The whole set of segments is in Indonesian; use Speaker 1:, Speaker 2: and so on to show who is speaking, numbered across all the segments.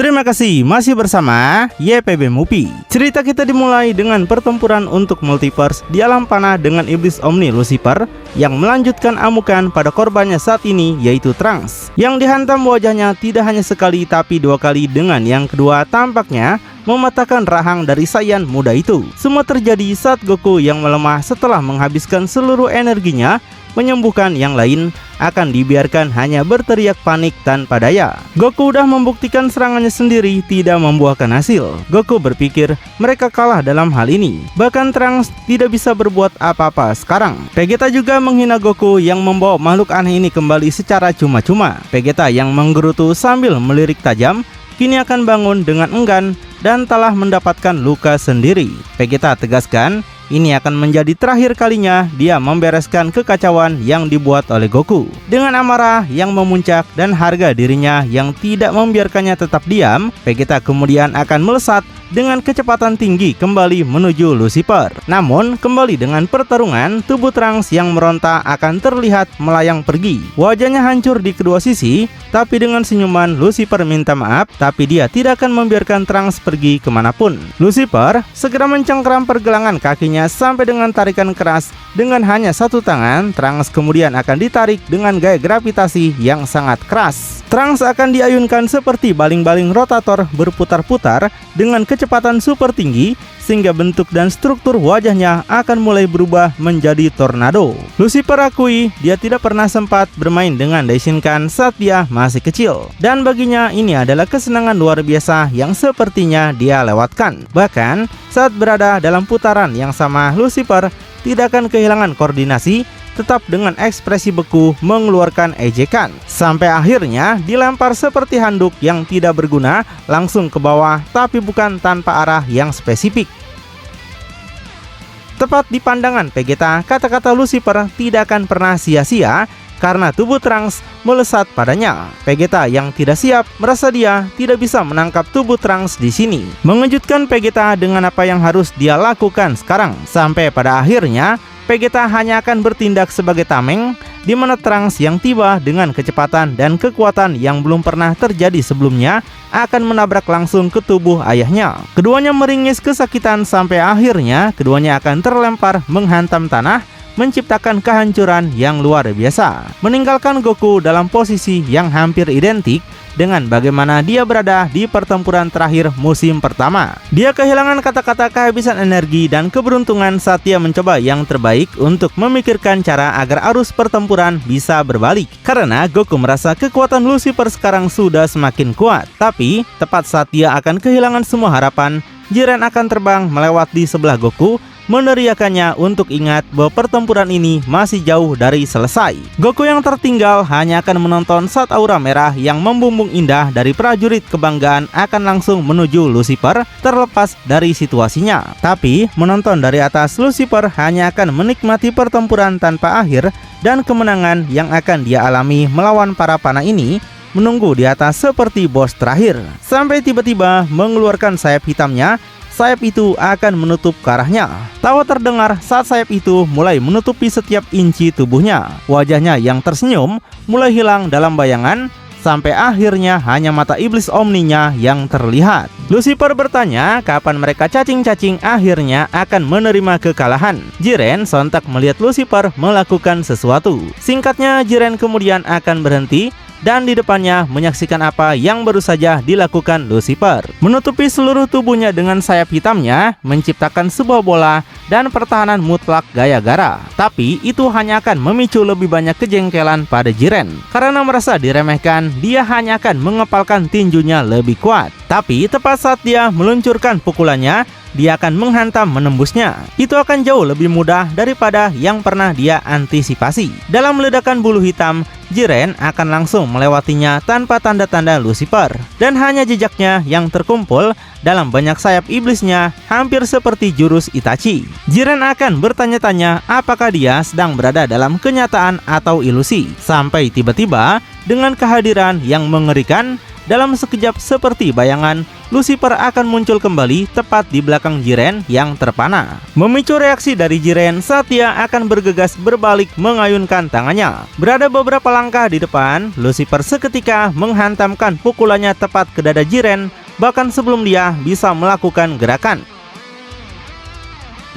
Speaker 1: Terima kasih masih bersama YPB Movie. Cerita kita dimulai dengan pertempuran untuk multiverse di alam panah dengan iblis Omni Lucifer yang melanjutkan amukan pada korbannya saat ini, yaitu Trunks, yang dihantam wajahnya tidak hanya sekali tapi dua kali, dengan yang kedua tampaknya mematahkan rahang dari Saiyan muda itu. Semua terjadi saat Goku yang melemah setelah menghabiskan seluruh energinya menyembuhkan yang lain akan dibiarkan hanya berteriak panik tanpa daya. Goku udah membuktikan serangannya sendiri tidak membuahkan hasil. Goku berpikir mereka kalah dalam hal ini. Bahkan Trunks tidak bisa berbuat apa-apa sekarang. Vegeta juga menghina Goku yang membawa makhluk aneh ini kembali secara cuma-cuma. Vegeta yang menggerutu sambil melirik tajam kini akan bangun dengan enggan dan telah mendapatkan luka sendiri. Vegeta tegaskan ini akan menjadi terakhir kalinya dia membereskan kekacauan yang dibuat oleh Goku. Dengan amarah yang memuncak dan harga dirinya yang tidak membiarkannya tetap diam, Vegeta kemudian akan melesat dengan kecepatan tinggi kembali menuju Lucifer. Namun kembali dengan pertarungan, tubuh Trunks yang meronta akan terlihat melayang pergi. Wajahnya hancur di kedua sisi, tapi dengan senyuman Lucifer minta maaf, tapi dia tidak akan membiarkan Trunks pergi kemanapun. Lucifer segera mencengkeram pergelangan kakinya sampai dengan tarikan keras. Dengan hanya satu tangan, Trunks kemudian akan ditarik dengan gaya gravitasi yang sangat keras. Trunks akan diayunkan seperti baling-baling rotator berputar-putar dengan kecepatan super tinggi, sehingga bentuk dan struktur wajahnya akan mulai berubah menjadi tornado. Lucifer akui dia tidak pernah sempat bermain dengan Daishinkan saat dia masih kecil, dan baginya ini adalah kesenangan luar biasa yang sepertinya dia lewatkan. Bahkan saat berada dalam putaran yang sama, Lucifer tidak akan kehilangan koordinasi, tetap dengan ekspresi beku mengeluarkan ejekan, sampai akhirnya dilempar seperti handuk yang tidak berguna langsung ke bawah, tapi bukan tanpa arah yang spesifik. Tepat di pandangan Vegeta, kata-kata Lucifer tidak akan pernah sia-sia karena tubuh Trunks melesat padanya. Vegeta yang tidak siap merasa dia tidak bisa menangkap tubuh Trunks di sini, mengejutkan Vegeta dengan apa yang harus dia lakukan sekarang. Sampai pada akhirnya Vegeta hanya akan bertindak sebagai tameng, di mana Trunks yang tiba dengan kecepatan dan kekuatan yang belum pernah terjadi sebelumnya akan menabrak langsung ke tubuh ayahnya. Keduanya meringis kesakitan sampai akhirnya keduanya akan terlempar menghantam tanah, menciptakan kehancuran yang luar biasa, meninggalkan Goku dalam posisi yang hampir identik dengan bagaimana dia berada di pertempuran terakhir musim pertama. Dia kehilangan kata-kata kehabisan energi dan keberuntungan saat dia mencoba yang terbaik untuk memikirkan cara agar arus pertempuran bisa berbalik, karena Goku merasa kekuatan Lucifer sekarang sudah semakin kuat. Tapi tepat saat dia akan kehilangan semua harapan, Jiren akan terbang melewat di sebelah Goku, meneriakannya untuk ingat bahwa pertempuran ini masih jauh dari selesai. Goku yang tertinggal hanya akan menonton saat aura merah yang membumbung indah dari prajurit kebanggaan akan langsung menuju Lucifer, terlepas dari situasinya. Tapi menonton dari atas, Lucifer hanya akan menikmati pertempuran tanpa akhir dan kemenangan yang akan dia alami melawan para panah ini, menunggu di atas seperti bos terakhir, sampai tiba-tiba mengeluarkan sayap hitamnya. Sayap itu akan menutup ke arahnya. Tawa terdengar saat sayap itu mulai menutupi setiap inci tubuhnya. Wajahnya yang tersenyum mulai hilang dalam bayangan, sampai akhirnya hanya mata iblis Omninya yang terlihat. Lucifer bertanya kapan mereka cacing-cacing akhirnya akan menerima kekalahan. Jiren sontak melihat Lucifer melakukan sesuatu. Singkatnya, Jiren kemudian akan berhenti dan di depannya menyaksikan apa yang baru saja dilakukan Lucifer. Menutupi seluruh tubuhnya dengan sayap hitamnya, menciptakan sebuah bola dan pertahanan mutlak gaya Gaara. Tapi itu hanya akan memicu lebih banyak kejengkelan pada Jiren. Karena merasa diremehkan, dia hanya akan mengepalkan tinjunya lebih kuat. Tapi tepat saat dia meluncurkan pukulannya, dia akan menghantam menembusnya. Itu akan jauh lebih mudah daripada yang pernah dia antisipasi. Dalam ledakan bulu hitam, Jiren akan langsung melewatinya tanpa tanda-tanda Lucifer, dan hanya jejaknya yang terkumpul dalam banyak sayap iblisnya, hampir seperti jurus Itachi. Jiren akan bertanya-tanya apakah dia sedang berada dalam kenyataan atau ilusi, sampai tiba-tiba dengan kehadiran yang mengerikan, dalam sekejap seperti bayangan, Lucifer akan muncul kembali tepat di belakang Jiren yang terpana. Memicu reaksi dari Jiren saat dia akan bergegas berbalik mengayunkan tangannya. Berada beberapa langkah di depan, Lucifer seketika menghantamkan pukulannya tepat ke dada Jiren, bahkan sebelum dia bisa melakukan gerakan.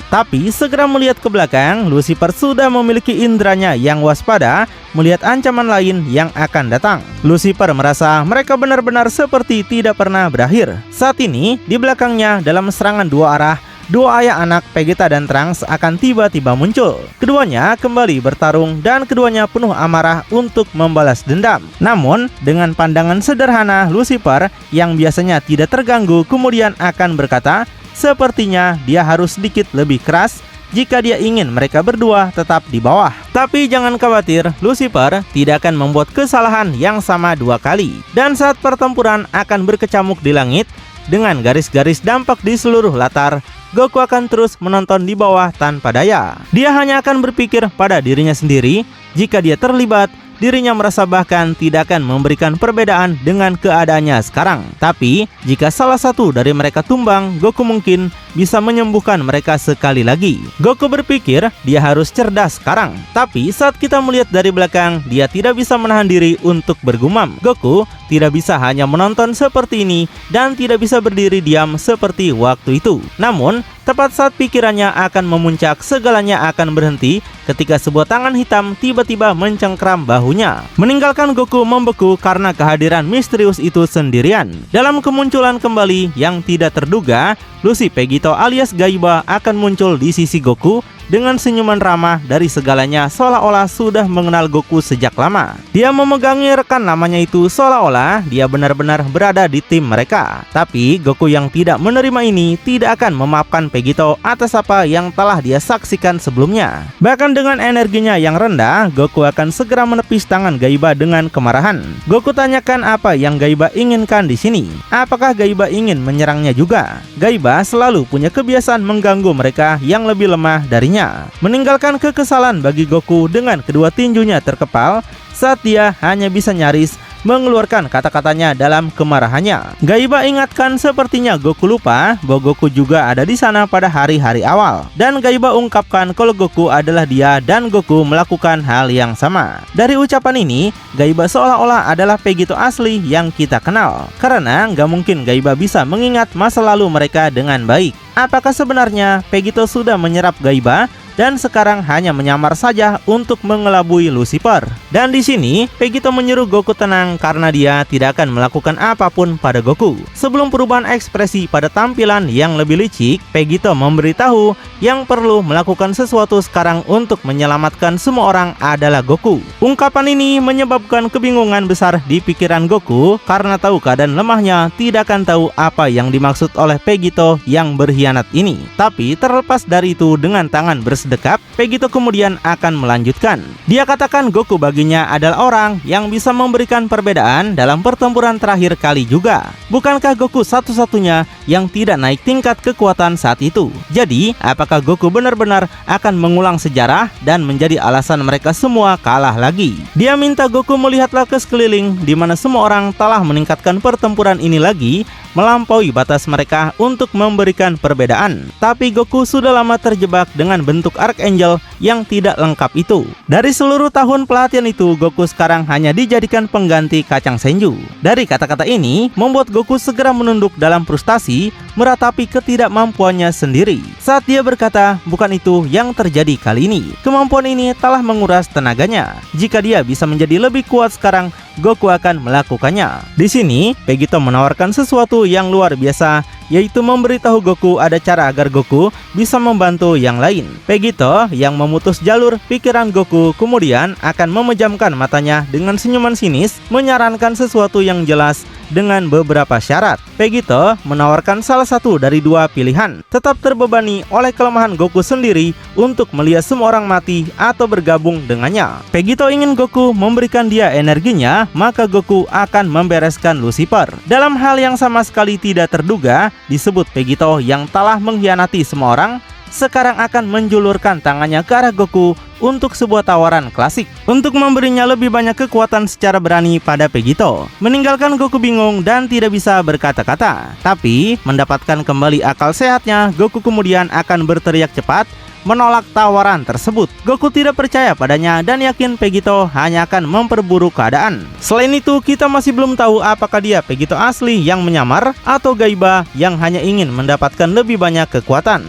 Speaker 1: Tapi segera melihat ke belakang, Lucifer sudah memiliki inderanya yang waspada melihat ancaman lain yang akan datang. Lucifer merasa mereka benar-benar seperti tidak pernah berakhir. Saat ini, di belakangnya dalam serangan dua arah, dua ayah anak Vegeta dan Trunks akan tiba-tiba muncul. Keduanya kembali bertarung dan keduanya penuh amarah untuk membalas dendam. Namun, dengan pandangan sederhana, Lucifer yang biasanya tidak terganggu kemudian akan berkata, sepertinya dia harus sedikit lebih keras jika dia ingin mereka berdua tetap di bawah. Tapi jangan khawatir, Lucifer tidak akan membuat kesalahan yang sama dua kali. Dan saat pertempuran akan berkecamuk di langit, dengan garis-garis dampak di seluruh latar, Goku akan terus menonton di bawah tanpa daya. Dia hanya akan berpikir pada dirinya sendiri, jika dia terlibat, dirinya merasa bahkan tidak akan memberikan perbedaan dengan keadaannya sekarang. Tapi, jika salah satu dari mereka tumbang, Goku mungkin bisa menyembuhkan mereka sekali lagi. Goku berpikir dia harus cerdas sekarang. Tapi, saat kita melihat dari belakang, dia tidak bisa menahan diri untuk bergumam. Goku tidak bisa hanya menonton seperti ini dan tidak bisa berdiri diam seperti waktu itu. Namun, tepat saat pikirannya akan memuncak, segalanya akan berhenti ketika sebuah tangan hitam tiba-tiba mencengkram bahunya, meninggalkan Goku membeku karena kehadiran misterius itu sendirian. Dalam kemunculan kembali yang tidak terduga, Lucy Vegito alias Gaiba akan muncul di sisi Goku dengan senyuman ramah dari segalanya, seolah-olah sudah mengenal Goku sejak lama. Dia memegangi rekan lamanya itu seolah-olah dia benar-benar berada di tim mereka. Tapi Goku yang tidak menerima ini tidak akan memaafkan Vegito atas apa yang telah dia saksikan sebelumnya. Bahkan dengan energinya yang rendah, Goku akan segera menepis tangan Gaiba dengan kemarahan. Goku tanyakan apa yang Gaiba inginkan di sini. Apakah Gaiba ingin menyerangnya juga? Gaiba selalu punya kebiasaan mengganggu mereka yang lebih lemah darinya. Meninggalkan kekesalan bagi Goku dengan kedua tinjunya terkepal saat dia hanya bisa nyaris mengeluarkan kata-katanya dalam kemarahannya. Gaiba ingatkan sepertinya Goku lupa bahwa Goku juga ada di sana pada hari-hari awal. Dan Gaiba ungkapkan kalau Goku adalah dia dan Goku melakukan hal yang sama. Dari ucapan ini, Gaiba seolah-olah adalah Vegito asli yang kita kenal. Karena nggak mungkin Gaiba bisa mengingat masa lalu mereka dengan baik. Apakah sebenarnya Vegito sudah menyerap Gaiba dan sekarang hanya menyamar saja untuk mengelabui Lucifer? Dan di sini Vegito menyuruh Goku tenang karena dia tidak akan melakukan apapun pada Goku. Sebelum perubahan ekspresi pada tampilan yang lebih licik, Vegito memberitahu yang perlu melakukan sesuatu sekarang untuk menyelamatkan semua orang adalah Goku. Ungkapan ini menyebabkan kebingungan besar di pikiran Goku karena tahu keadaan lemahnya tidak akan tahu apa yang dimaksud oleh Vegito yang berkhianat ini. Tapi terlepas dari itu, dengan tangan bersedekap, Vegito kemudian akan melanjutkan. Dia katakan Goku baginya adalah orang yang bisa memberikan perbedaan dalam pertempuran terakhir kali juga. Bukankah Goku satu-satunya yang tidak naik tingkat kekuatan saat itu? Jadi, apakah Goku benar-benar akan mengulang sejarah dan menjadi alasan mereka semua kalah lagi? Dia minta Goku melihatlah ke sekeliling di mana semua orang telah meningkatkan pertempuran ini lagi, melampaui batas mereka untuk memberikan perbedaan. Tapi Goku sudah lama terjebak dengan bentuk Archangel yang tidak lengkap itu. Dari seluruh tahun pelatihan itu, Goku sekarang hanya dijadikan pengganti kacang Senju. Dari kata-kata ini membuat Goku segera menunduk dalam frustasi, meratapi ketidakmampuannya sendiri. Saat dia berkata, bukan itu yang terjadi kali ini. Kemampuan ini telah menguras tenaganya. Jika dia bisa menjadi lebih kuat sekarang, Goku akan melakukannya. Di sini, Vegito menawarkan sesuatu yang luar biasa, yaitu memberitahu Goku ada cara agar Goku bisa membantu yang lain. Vegito yang memutus jalur pikiran Goku kemudian akan memejamkan matanya dengan senyuman sinis, menyarankan sesuatu yang jelas dengan beberapa syarat. Vegito menawarkan salah satu dari dua pilihan, tetap terbebani oleh kelemahan Goku sendiri untuk melihat semua orang mati atau bergabung dengannya. Vegito ingin Goku memberikan dia energinya, maka Goku akan membereskan Lucifer. Dalam hal yang sama sekali tidak terduga, disebut Vegito yang telah mengkhianati semua orang, sekarang akan menjulurkan tangannya ke arah Goku untuk sebuah tawaran klasik untuk memberinya lebih banyak kekuatan secara berani pada Vegito. Meninggalkan Goku bingung dan tidak bisa berkata-kata. Tapi mendapatkan kembali akal sehatnya, Goku kemudian akan berteriak cepat menolak tawaran tersebut. Goku tidak percaya padanya dan yakin Vegito hanya akan memperburuk keadaan. Selain itu, kita masih belum tahu apakah dia Vegito asli yang menyamar atau Gaiba yang hanya ingin mendapatkan lebih banyak kekuatan.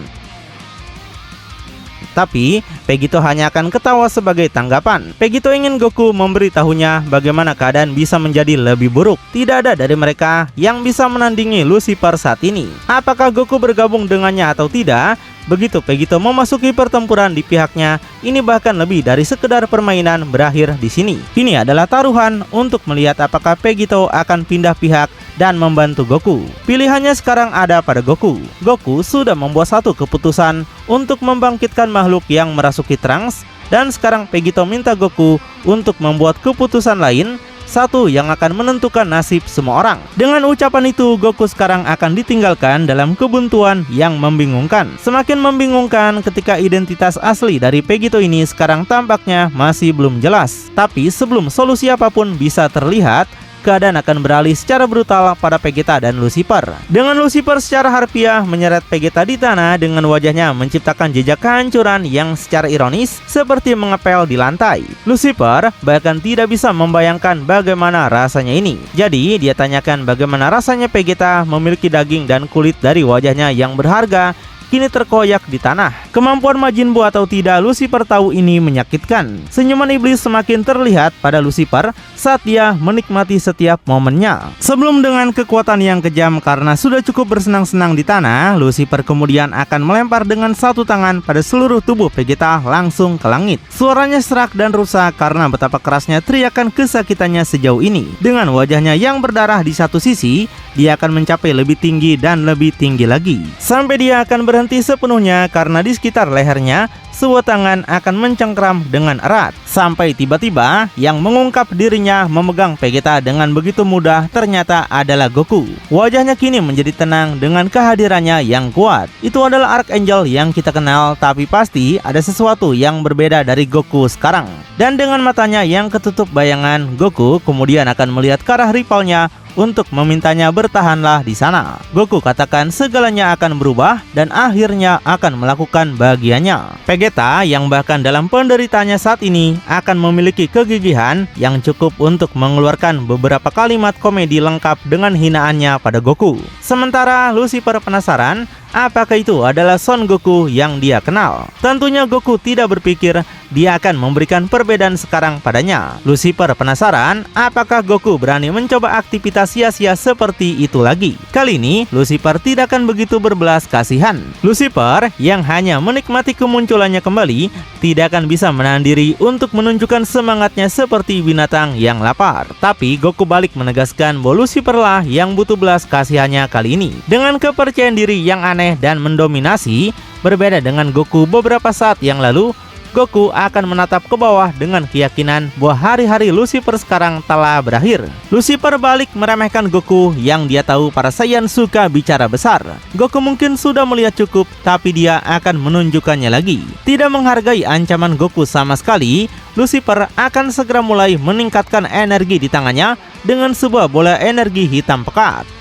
Speaker 1: Tapi Vegito hanya akan ketawa sebagai tanggapan. Vegito ingin Goku memberitahunya bagaimana keadaan bisa menjadi lebih buruk. Tidak ada dari mereka yang bisa menandingi Lucifer saat ini. Apakah Goku bergabung dengannya atau tidak? Begitu Vegito memasuki pertempuran di pihaknya, ini bahkan lebih dari sekedar permainan berakhir di sini. Ini adalah taruhan untuk melihat apakah Vegito akan pindah pihak dan membantu Goku. Pilihannya sekarang ada pada Goku. Goku sudah membuat satu keputusan untuk membangkitkan makhluk yang merasuki Trunks, dan sekarang Vegito minta Goku untuk membuat keputusan lain, satu yang akan menentukan nasib semua orang. Dengan ucapan itu, Goku sekarang akan ditinggalkan dalam kebuntuan yang membingungkan. Semakin membingungkan ketika identitas asli dari Vegito ini sekarang tampaknya masih belum jelas. Tapi sebelum solusi apapun bisa terlihat, keadaan akan beralih secara brutal pada Vegeta dan Lucifer. Dengan Lucifer secara harfiah menyeret Vegeta di tanah dengan wajahnya menciptakan jejak kehancuran yang secara ironis seperti mengepel di lantai. Lucifer bahkan tidak bisa membayangkan bagaimana rasanya ini. Jadi dia tanyakan bagaimana rasanya Vegeta memiliki daging dan kulit dari wajahnya yang berharga kini terkoyak di tanah. Kemampuan Majin Buu atau tidak, Lucifer tahu ini menyakitkan. Senyuman iblis semakin terlihat pada Lucifer saat dia menikmati setiap momennya. Sebelum dengan kekuatan yang kejam karena sudah cukup bersenang-senang di tanah, Lucifer kemudian akan melempar dengan satu tangan pada seluruh tubuh Vegeta langsung ke langit. Suaranya serak dan rusak karena betapa kerasnya teriakan kesakitannya sejauh ini. Dengan wajahnya yang berdarah di satu sisi, dia akan mencapai lebih tinggi dan lebih tinggi lagi. Sampai dia akan berhenti sepenuhnya karena di sekitar lehernya sebuah tangan akan mencengkram dengan erat. Sampai tiba-tiba yang mengungkap dirinya memegang Vegeta dengan begitu mudah ternyata adalah Goku. Wajahnya kini menjadi tenang dengan kehadirannya yang kuat. Itu adalah Archangel yang kita kenal, tapi pasti ada sesuatu yang berbeda dari Goku sekarang. Dan dengan matanya yang ketutup bayangan, Goku kemudian akan melihat ke arah rivalnya untuk memintanya bertahanlah di sana. Goku katakan segalanya akan berubah dan akhirnya akan melakukan bagiannya. Vegeta yang bahkan dalam penderitaannya saat ini akan memiliki kegigihan yang cukup untuk mengeluarkan beberapa kalimat komedi lengkap dengan hinaannya pada Goku. Sementara Lucifer penasaran apakah itu adalah Son Goku yang dia kenal. Tentunya Goku tidak berpikir dia akan memberikan perbedaan sekarang padanya. Lucifer penasaran apakah Goku berani mencoba aktivitas sia-sia seperti itu lagi. Kali ini Lucifer tidak akan begitu berbelas kasihan. Lucifer yang hanya menikmati kemunculannya kembali tidak akan bisa menahan diri untuk menunjukkan semangatnya seperti binatang yang lapar. Tapi Goku balik menegaskan bahwa Lucifer lah yang butuh belas kasihannya kali ini. Dengan kepercayaan diri yang aneh dan mendominasi, berbeda dengan Goku beberapa saat yang lalu, Goku akan menatap ke bawah dengan keyakinan bahwa hari-hari Lucifer sekarang telah berakhir. Lucifer balik meremehkan Goku yang dia tahu para Saiyan suka bicara besar. Goku mungkin sudah melihat cukup, tapi dia akan menunjukkannya lagi. Tidak menghargai ancaman Goku sama sekali, Lucifer akan segera mulai meningkatkan energi di tangannya dengan sebuah bola energi hitam pekat.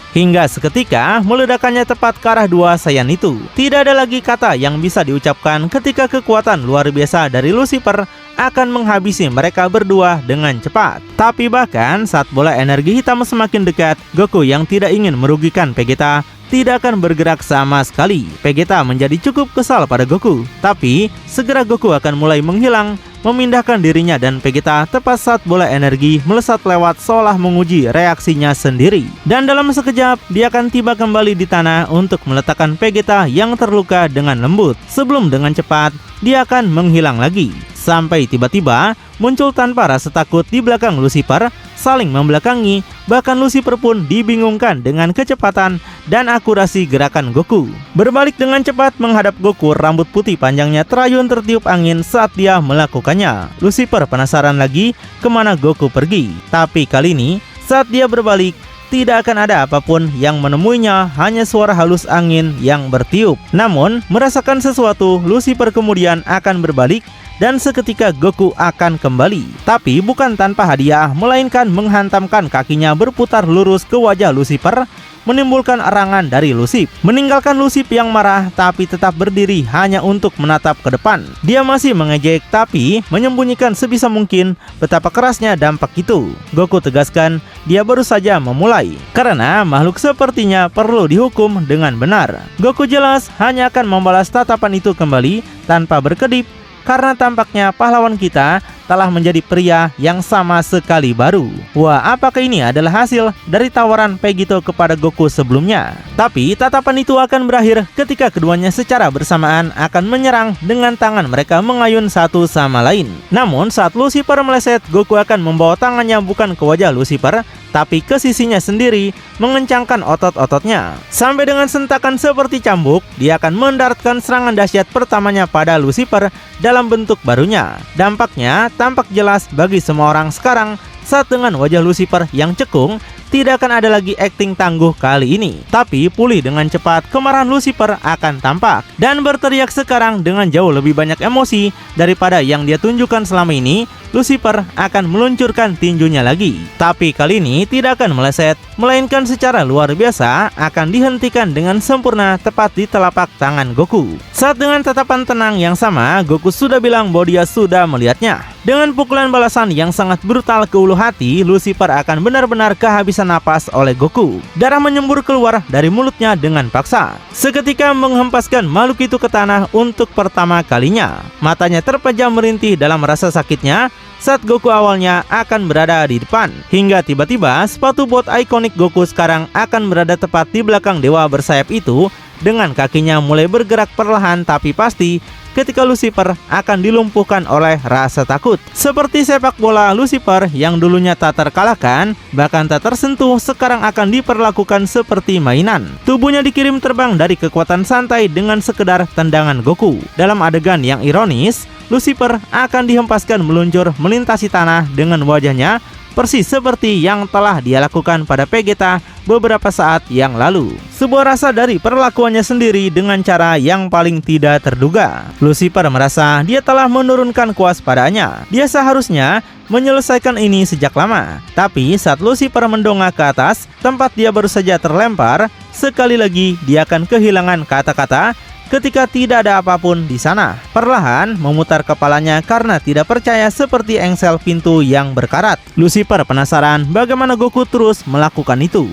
Speaker 1: Hingga seketika meledakannya tepat ke arah dua Saiyan itu. Tidak ada lagi kata yang bisa diucapkan ketika kekuatan luar biasa dari Lucifer akan menghabisi mereka berdua dengan cepat. Tapi bahkan saat bola energi hitam semakin dekat, Goku yang tidak ingin merugikan Vegeta tidak akan bergerak sama sekali. Vegeta menjadi cukup kesal pada Goku. Tapi segera Goku akan mulai menghilang, memindahkan dirinya dan Vegeta tepat saat bola energi melesat lewat seolah menguji reaksinya sendiri. Dan dalam sekejap dia akan tiba kembali di tanah untuk meletakkan Vegeta yang terluka dengan lembut. Sebelum dengan cepat dia akan menghilang lagi. Sampai tiba-tiba muncul tanpa rasa takut di belakang Lucifer, saling membelakangi. Bahkan Lucifer pun dibingungkan dengan kecepatan dan akurasi gerakan Goku. Berbalik dengan cepat menghadap Goku, rambut putih panjangnya terayun tertiup angin saat dia melakukannya. Lucifer penasaran lagi kemana Goku pergi. Tapi kali ini saat dia berbalik, tidak akan ada apapun yang menemuinya, hanya suara halus angin yang bertiup. Namun, merasakan sesuatu, Lucifer kemudian akan berbalik dan seketika Goku akan kembali. Tapi bukan tanpa hadiah, melainkan menghantamkan kakinya berputar lurus ke wajah Lucifer, menimbulkan erangan dari Lusif. Meninggalkan Lusif yang marah tapi tetap berdiri hanya untuk menatap ke depan. Dia masih mengejek tapi menyembunyikan sebisa mungkin betapa kerasnya dampak itu. Goku tegaskan dia baru saja memulai, karena makhluk sepertinya perlu dihukum dengan benar. Goku jelas hanya akan membalas tatapan itu kembali tanpa berkedip, karena tampaknya pahlawan kita telah menjadi pria yang sama sekali baru. Wah, apakah ini adalah hasil dari tawaran Vegito kepada Goku sebelumnya? Tapi tatapan itu akan berakhir ketika keduanya secara bersamaan akan menyerang dengan tangan mereka mengayun satu sama lain. Namun saat Lucifer meleset, Goku akan membawa tangannya bukan ke wajah Lucifer, tapi ke sisinya sendiri, mengencangkan otot-ototnya. Sampai dengan sentakan seperti cambuk, dia akan mendaratkan serangan dahsyat pertamanya pada Lucifer dalam bentuk barunya. Dampaknya tampak jelas bagi semua orang sekarang saat dengan wajah Lucifer yang cekung, tidak akan ada lagi akting tangguh kali ini. Tapi pulih dengan cepat, kemarahan Lucifer akan tampak dan berteriak sekarang dengan jauh lebih banyak emosi daripada yang dia tunjukkan selama ini. Lucifer akan meluncurkan tinjunya lagi, tapi kali ini tidak akan meleset, melainkan secara luar biasa akan dihentikan dengan sempurna tepat di telapak tangan Goku. Saat dengan tatapan tenang yang sama, Goku sudah bilang bahwa dia sudah melihatnya. Dengan pukulan balasan yang sangat brutal ke ulu hati, Lucifer akan benar-benar kehabisan napas oleh Goku. Darah menyembur keluar dari mulutnya dengan paksa. Seketika menghempaskan makhluk itu ke tanah untuk pertama kalinya. Matanya terpejam merintih dalam rasa sakitnya saat Goku awalnya akan berada di depan, hingga tiba-tiba sepatu bot ikonik Goku sekarang akan berada tepat di belakang dewa bersayap itu, dengan kakinya mulai bergerak perlahan tapi pasti ketika Lucifer akan dilumpuhkan oleh rasa takut. Seperti sepak bola, Lucifer yang dulunya tak terkalahkan, bahkan tak tersentuh, sekarang akan diperlakukan seperti mainan. Tubuhnya dikirim terbang dari kekuatan santai dengan sekedar tendangan Goku. Dalam adegan yang ironis, Lucifer akan dihempaskan meluncur melintasi tanah dengan wajahnya persis seperti yang telah dia lakukan pada Vegeta beberapa saat yang lalu. Sebuah rasa dari perlakuannya sendiri dengan cara yang paling tidak terduga. Lucifer merasa dia telah menurunkan kewaspadaannya. Dia seharusnya menyelesaikan ini sejak lama. Tapi saat Lucifer mendongak ke atas, tempat dia baru saja terlempar, sekali lagi dia akan kehilangan kata-kata ketika tidak ada apapun di sana. Perlahan memutar kepalanya karena tidak percaya seperti engsel pintu yang berkarat. Lucifer penasaran bagaimana Goku terus melakukan itu.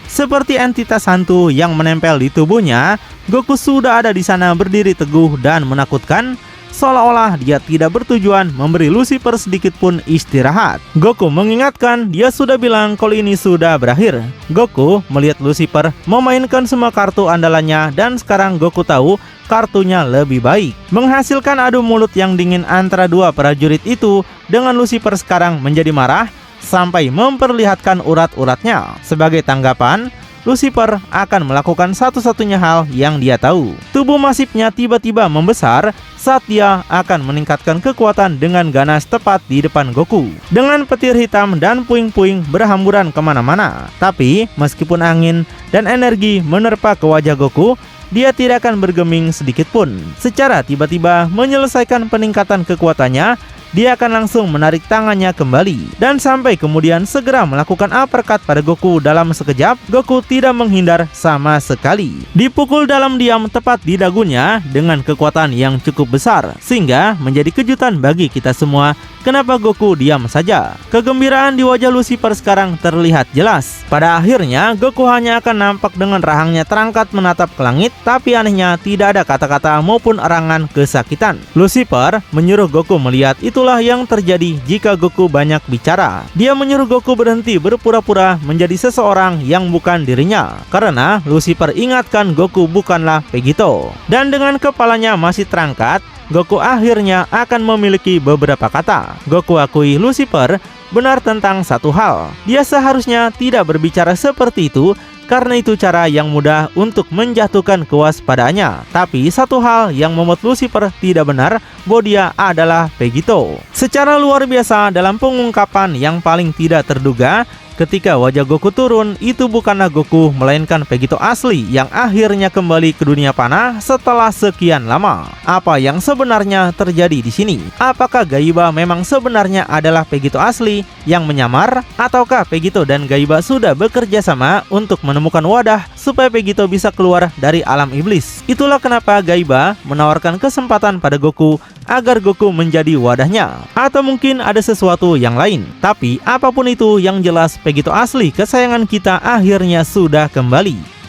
Speaker 1: Seperti entitas hantu yang menempel di tubuhnya, Goku sudah ada di sana berdiri teguh dan menakutkan, seolah-olah dia tidak bertujuan memberi Lucifer sedikit pun istirahat. Goku mengingatkan dia sudah bilang kalau ini sudah berakhir. Goku melihat Lucifer memainkan semua kartu andalannya dan sekarang Goku tahu kartunya lebih baik. Menghasilkan adu mulut yang dingin antara dua prajurit itu dengan Lucifer sekarang menjadi marah sampai memperlihatkan urat-uratnya. Sebagai tanggapan, Lucifer akan melakukan satu-satunya hal yang dia tahu. Tubuh masifnya tiba-tiba membesar saat dia akan meningkatkan kekuatan dengan ganas tepat di depan Goku. Dengan petir hitam dan puing-puing berhamburan kemana-mana. Tapi meskipun angin dan energi menerpa ke wajah Goku, dia tidak akan bergeming sedikit pun. Secara tiba-tiba menyelesaikan peningkatan kekuatannya, dia akan langsung menarik tangannya kembali dan sampai kemudian segera melakukan uppercut pada Goku dalam sekejap. Goku tidak menghindar sama sekali. Dipukul dalam diam tepat di dagunya dengan kekuatan yang cukup besar sehingga menjadi kejutan bagi kita semua. Kenapa Goku diam saja? Kegembiraan di wajah Lucifer sekarang terlihat jelas. Pada akhirnya Goku hanya akan nampak dengan rahangnya terangkat menatap ke langit, tapi anehnya tidak ada kata-kata maupun erangan kesakitan. Lucifer menyuruh Goku melihat. Itulah yang terjadi jika Goku banyak bicara. Dia menyuruh Goku berhenti berpura-pura menjadi seseorang yang bukan dirinya, karena Lucifer ingatkan Goku bukanlah Vegito. Dan dengan kepalanya masih terangkat, Goku akhirnya akan memiliki beberapa kata. Goku akui Lucifer benar tentang satu hal. Dia seharusnya tidak berbicara seperti itu karena itu cara yang mudah untuk menjatuhkan kewaspadaannya. Tapi satu hal yang membuat Lucifer tidak benar bahwa dia adalah Vegito. Secara luar biasa dalam pengungkapan yang paling tidak terduga, ketika wajah Goku turun, itu bukanlah Goku melainkan Vegito asli yang akhirnya kembali ke dunia panah setelah sekian lama. Apa yang sebenarnya terjadi di sini? Apakah Gaiba memang sebenarnya adalah Vegito asli yang menyamar, ataukah Vegito dan Gaiba sudah bekerja sama untuk menemukan wadah supaya Vegito bisa keluar dari alam iblis? Itulah kenapa Gaiba menawarkan kesempatan pada Goku agar Goku menjadi wadahnya. Atau mungkin ada sesuatu yang lain. Tapi apapun itu, yang jelas Vegito asli kesayangan kita akhirnya sudah kembali.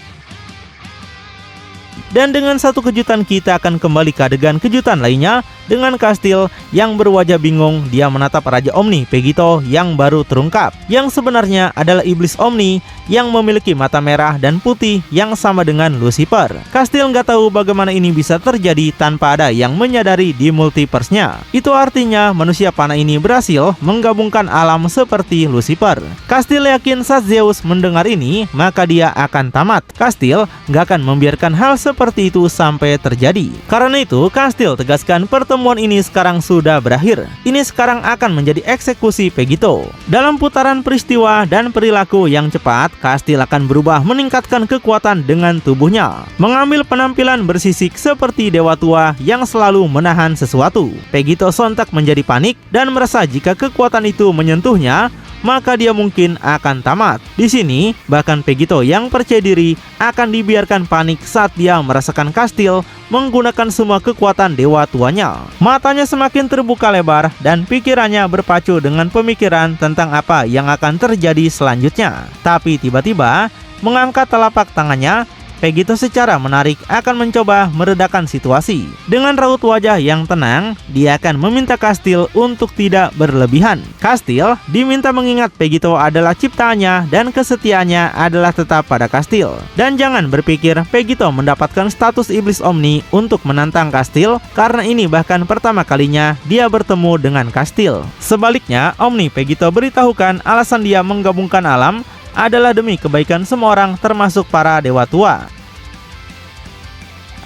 Speaker 1: Dan dengan satu kejutan, kita akan kembali ke adegan kejutan lainnya dengan Kastil yang berwajah bingung. Dia menatap Raja Omni Vegito yang baru terungkap, yang sebenarnya adalah iblis Omni yang memiliki mata merah dan putih yang sama dengan Lucifer. Kastil nggak tahu bagaimana ini bisa terjadi tanpa ada yang menyadari di multiverse-nya. Itu artinya manusia panah ini berhasil menggabungkan alam seperti Lucifer. Kastil yakin saat Zeus mendengar ini, maka dia akan tamat. Kastil nggak akan membiarkan hal seperti itu sampai terjadi. Karena itu, Kastil tegaskan pertemuan ini sekarang sudah berakhir. Ini sekarang akan menjadi eksekusi Vegito. Dalam putaran peristiwa dan perilaku yang cepat, Kastil akan berubah meningkatkan kekuatan dengan tubuhnya, mengambil penampilan bersisik seperti dewa tua yang selalu menahan sesuatu. Vegito sontak menjadi panik dan merasa jika kekuatan itu menyentuhnya, maka dia mungkin akan tamat. Di sini, bahkan Vegito yang percaya diri akan dibiarkan panik saat dia merasakan Kastil menggunakan semua kekuatan dewa tuanya. Matanya semakin terbuka lebar dan pikirannya berpacu dengan pemikiran tentang apa yang akan terjadi selanjutnya. Tapi tiba-tiba, mengangkat telapak tangannya, Vegito secara menarik akan mencoba meredakan situasi. Dengan raut wajah yang tenang, dia akan meminta Kastil untuk tidak berlebihan. Kastil diminta mengingat Vegito adalah ciptaannya dan kesetiaannya adalah tetap pada Kastil. Dan jangan berpikir Vegito mendapatkan status iblis Omni untuk menantang Kastil, karena ini bahkan pertama kalinya dia bertemu dengan Kastil. Sebaliknya, Omni Vegito beritahukan alasan dia menggabungkan alam adalah demi kebaikan semua orang termasuk para dewa tua.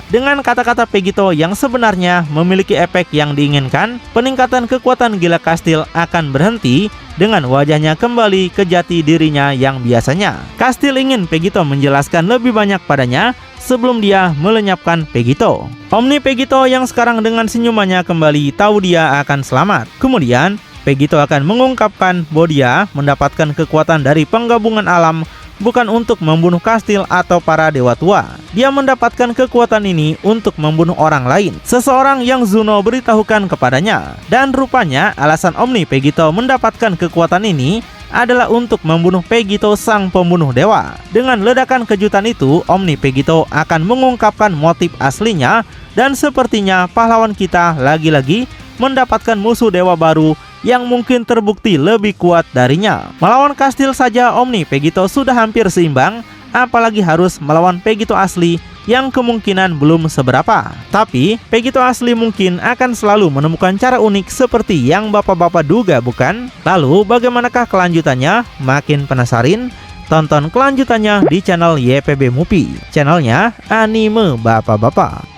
Speaker 1: Dengan kata-kata Vegito yang sebenarnya memiliki efek yang diinginkan, peningkatan kekuatan gila Kastil akan berhenti dengan wajahnya kembali ke jati dirinya yang biasanya. Kastil ingin Vegito menjelaskan lebih banyak padanya sebelum dia melenyapkan Vegito. Omni Vegito yang sekarang dengan senyumannya kembali tahu dia akan selamat. Kemudian Vegito akan mengungkapkan bahwa dia mendapatkan kekuatan dari penggabungan alam bukan untuk membunuh Kastil atau para dewa tua. Dia mendapatkan kekuatan ini untuk membunuh orang lain, seseorang yang Zuno beritahukan kepadanya. Dan rupanya alasan Omni Vegito mendapatkan kekuatan ini adalah untuk membunuh Vegito sang pembunuh dewa. Dengan ledakan kejutan itu, Omni Vegito akan mengungkapkan motif aslinya, dan sepertinya pahlawan kita lagi-lagi mendapatkan musuh dewa baru yang mungkin terbukti lebih kuat darinya. Melawan Kastil saja Omni Vegito sudah hampir seimbang, apalagi harus melawan Vegito asli yang kemungkinan belum seberapa. Tapi Vegito asli mungkin akan selalu menemukan cara unik seperti yang bapak-bapak duga, bukan? Lalu bagaimanakah kelanjutannya? Makin penasaran? Tonton kelanjutannya di channel YPB Movie, channelnya anime bapak-bapak.